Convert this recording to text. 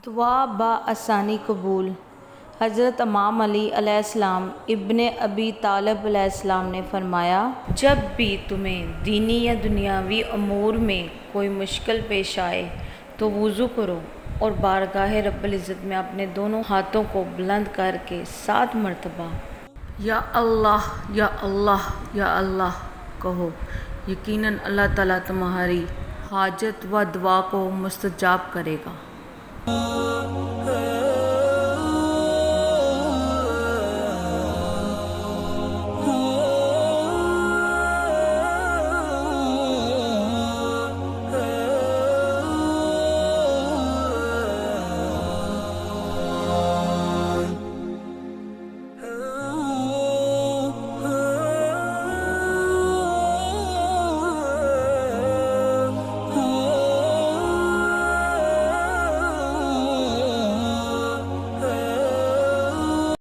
दुआ बआसानी कबूल। हज़रत इमाम अली अलैहिस्सलाम इब्ने अबी तालिब अलैहिस्सलाम ने फरमाया, जब भी तुम्हें दीनी या दुनियावी अमूर में कोई मुश्किल पेश आए तो वुज़ू करो और बारगाह रब्बुल इज़्ज़त में अपने दोनों हाथों को बुलंद करके 7 मरतबा या अल्लाह या अल्लाह या अल्लाह कहो। यकीनन अल्लाह ताला तुम्हारी हाजत व दुआ को मुस्तजाब करेगा।